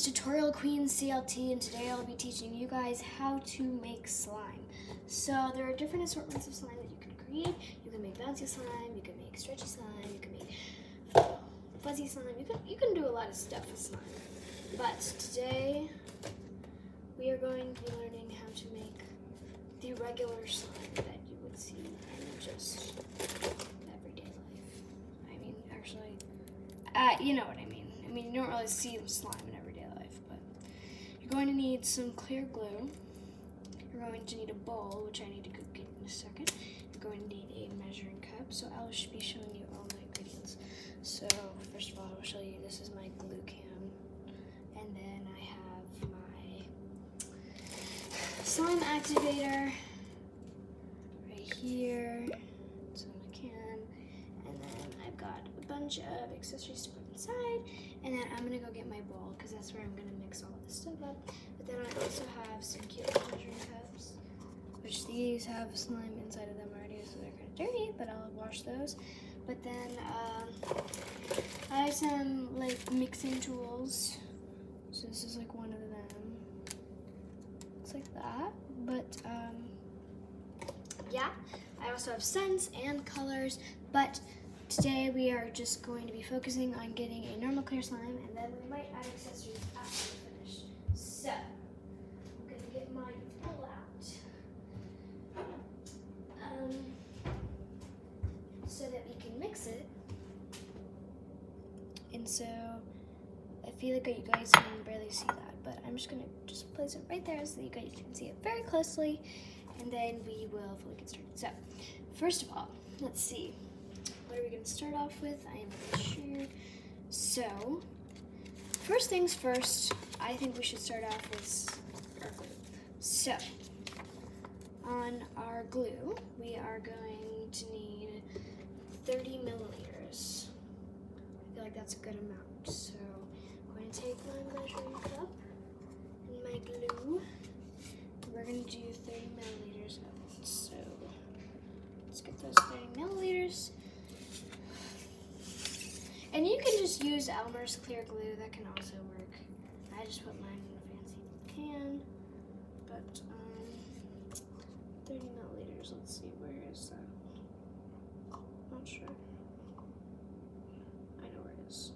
is Tutorial Queen CLT, and today I'll be teaching you guys how to make slime. So there are different assortments of slime that you can create. You can make bouncy slime, you can make stretchy slime, you can make fuzzy slime. You can do a lot of stuff with slime. But today we are going to be learning how to make the regular slime that you would see in just everyday life. I mean, actually, you know what I mean. I mean, you don't really see slime in everyday life, but you're going to need some clear glue. You're going to need a bowl, which I need to go get in a second. You're going to need a measuring cup, so I'll be showing you all my ingredients. So, first of all, I'll show you, this is my glue can, and then I have my slime activator right here. It's on my can, and then I've got a bunch of accessories to put inside, and then I'm gonna go get my bowl because that's where I'm gonna mix all of this stuff up. But then I also have some cute measuring cups, which these have slime inside of them already, so they're kind of dirty, but I'll wash those. But then I have some like mixing tools. So this is like one of them. It's like that, but yeah. I also have scents and colors, but today we are just going to be focusing on getting a normal clear slime, and then we might add accessories after we finish. So, I'm going to get my bowl out so that we can mix it. And so, I feel like you guys can barely see that, but I'm just going to place it right there so that you guys can see it very closely, and then we will fully get started. So, first of all, let's see. What are we going to start off with? I am not sure. So, first things first, I think we should start off with our glue. So, on our glue, we are going to need 30 milliliters. I feel like that's a good amount. So, I'm going to take my measuring cup and my glue. We're going to do 30 milliliters of it. So, let's get those 30 milliliters. And you can just use Elmer's clear glue, that can also work. I just put mine in a fancy can, but 30 milliliters, let's see, where is that? Not sure. I know where it is.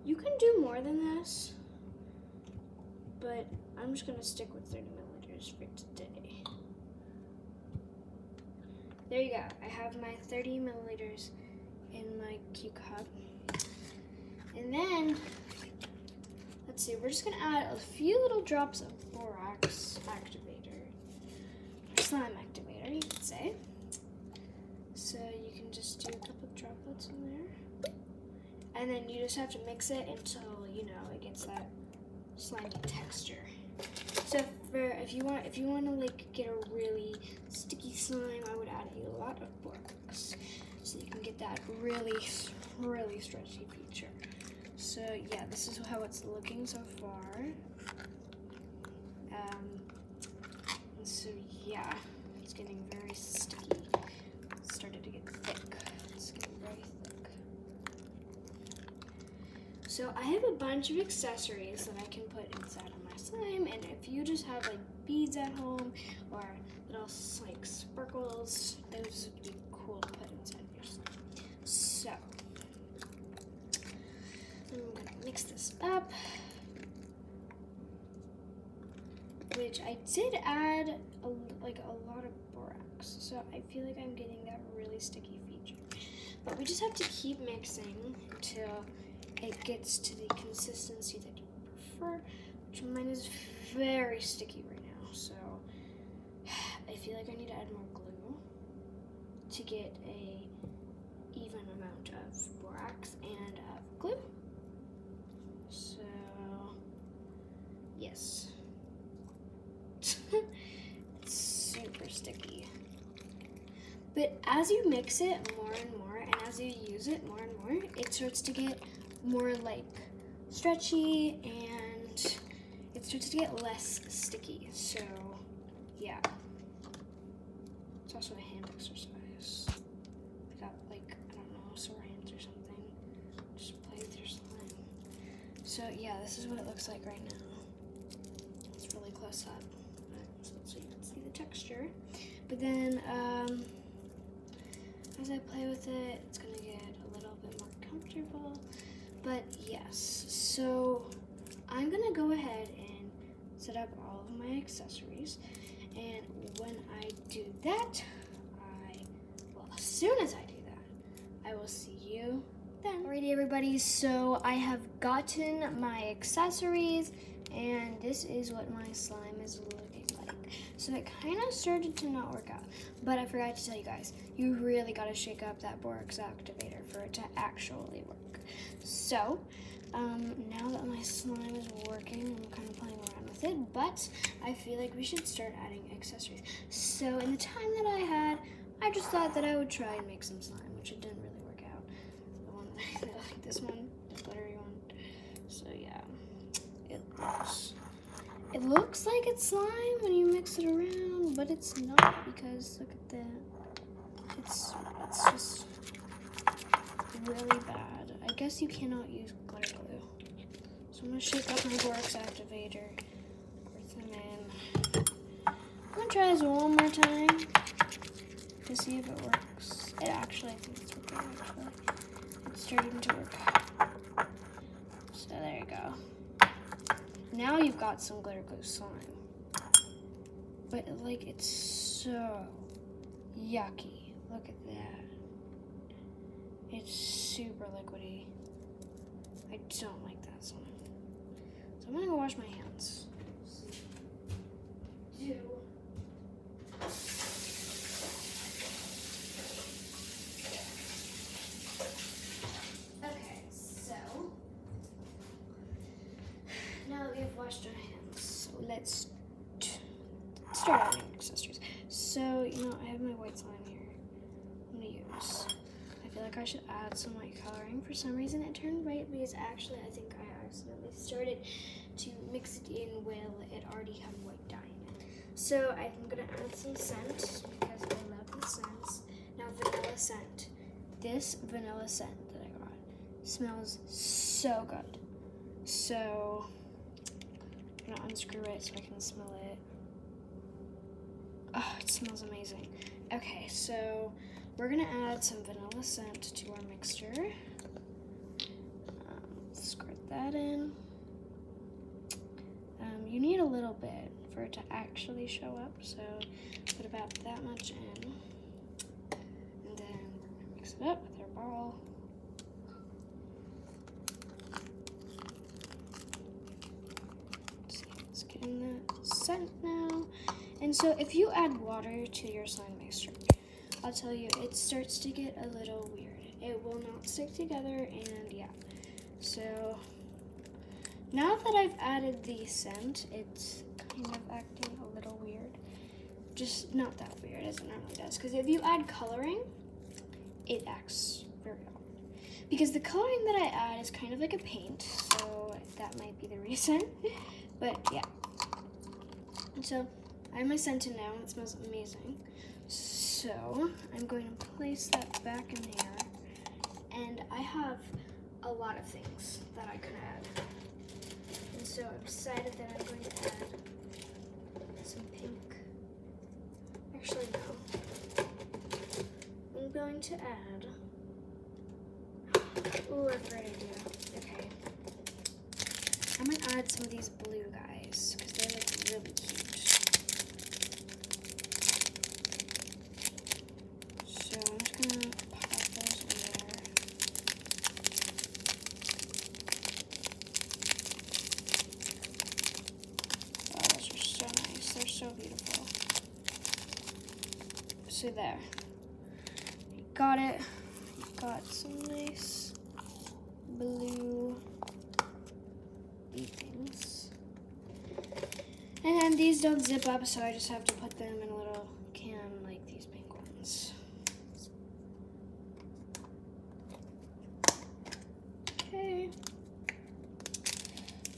You can do more than this, but I'm just gonna stick with 30 milliliters for today. There you go, I have my 30 milliliters in my cute cup. And then, let's see, we're just gonna add a few little drops of borax activator, or slime activator, you could say. So you can just do a couple of droplets in there. And then you just have to mix it until, you know, it gets that slimy texture. So if you want to like get a really sticky slime, I would add a lot of borax, so you can get that really, really stretchy feature. So yeah, this is how it's looking so far. And so yeah, it's getting very sticky. It started to get thick. It's getting very thick. So I have a bunch of accessories that I can put inside of my slime, and if you just have like beads at home or little like sparkles, those would be cool to put inside of your slime. So I'm gonna mix this up, which I did add a lot of borax, so I feel like I'm getting that really sticky feature. But we just have to keep mixing until it gets to the consistency that you prefer, which mine is very sticky right now, so I feel like I need to add more glue to get a even amount of borax and of glue. So, yes. It's super sticky. But as you mix it more and more, and as you use it more and more, it starts to get more like stretchy, and it starts to get less sticky. So, yeah. It's also a hand exercise. I got like, I don't know, sore hands or something. Just play with your slime. So yeah, this is what it looks like right now. It's really close up, so you can see the texture. But then as I play with it, it's gonna get a little bit more comfortable. But yes, so I'm gonna go ahead and set up all of my accessories. And when I do that, as soon as I do that, I will see you then. Alrighty everybody, so I have gotten my accessories and this is what my slime is looking like. So it kind of started to not work out, but I forgot to tell you guys, you really got to shake up that borax activator for it to actually work. So now that my slime is working, I'm kind of playing around with it, but I feel like we should start adding accessories. So in the time that I had, I just thought that I would try and make some slime, which it didn't really work out. The one that I like, this one, the glittery one. So yeah, it looks like it's slime when you mix it around, but it's not because look at that. It's just really bad. I guess you cannot use glitter glue. So I'm gonna shake up my borax activator, pour them in. I'm gonna try this one more time to see if it works. I think it's working actually. It's starting to work. So there you go. Now you've got some glitter glue slime. But like it's so yucky. Look at that. It's super liquidy. I don't like that slime. So I'm gonna go wash my hands. Okay, so now that we've washed our hands, let's start adding accessories. So, I have my white slime here. I'm gonna use. I feel like I should add some white coloring. For some reason it turned white because actually I think I accidentally started to mix it in while it already had white dye in it. So I'm gonna add some scent because I love the scents. Now vanilla scent. This vanilla scent that I got smells so good. So I'm gonna unscrew it so I can smell it. Oh, it smells amazing. Okay, so we're gonna add some vanilla scent to our mixture. Squirt that in. You need a little bit for it to actually show up, so put about that much in. And then we're gonna mix it up with our ball. Let's get in that scent now. And so if you add water to your slime mixture, I'll tell you, it starts to get a little weird. It will not stick together, and yeah. So now that I've added the scent, it's kind of acting a little weird. Just not that weird as it normally does. Because if you add coloring, it acts very odd. Because the coloring that I add is kind of like a paint, so that might be the reason. But yeah. And so I have my scent in now, and it smells amazing. So I'm going to place that back in there, and I have a lot of things that I could add. And so I've decided that I'm going to add some pink. Actually, no. I'm going to add. Ooh, I have a great idea. Okay. I'm going to add some of these blue guys because they're like really cute. So I'm just gonna pop those in there. Oh, those are so nice. They're so beautiful. So there. Got it. Got some nice blue things. And then these don't zip up, so I just have to put them in a little can like these pink ones. Okay.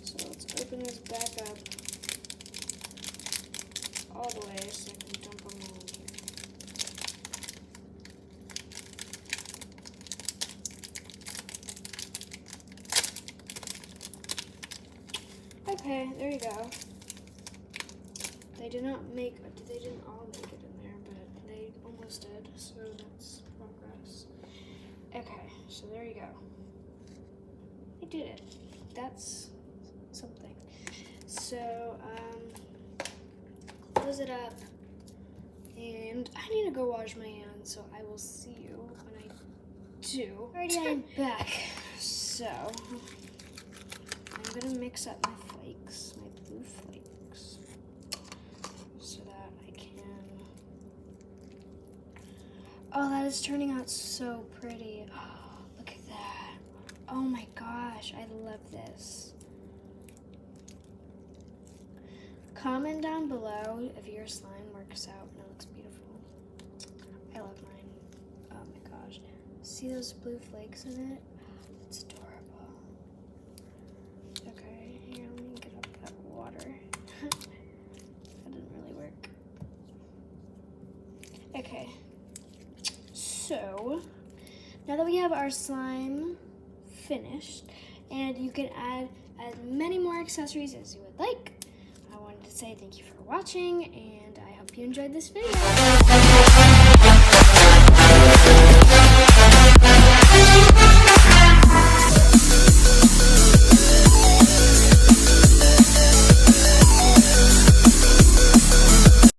So let's open this back up all the way so I can dump them all in here. Okay, there you go. They didn't all make it in there, but they almost did, so that's progress. Okay, so there you go. I did it. That's something. So, close it up, and I need to go wash my hands, so I will see you when I do. Alrighty, I'm back. So, I'm gonna mix up my flakes, my blue flakes, so that I can. Oh, that is turning out so pretty. Oh, look at that. Oh my gosh, I love this. Comment down below if your slime works out and it looks beautiful. I love mine. Oh my gosh. See those blue flakes in it? It's adorable. Okay, here, let me get up that water. That didn't really work. Okay. So, now that we have our slime finished, and you can add as many more accessories as you would like, I wanted to say thank you for watching, and I hope you enjoyed this video.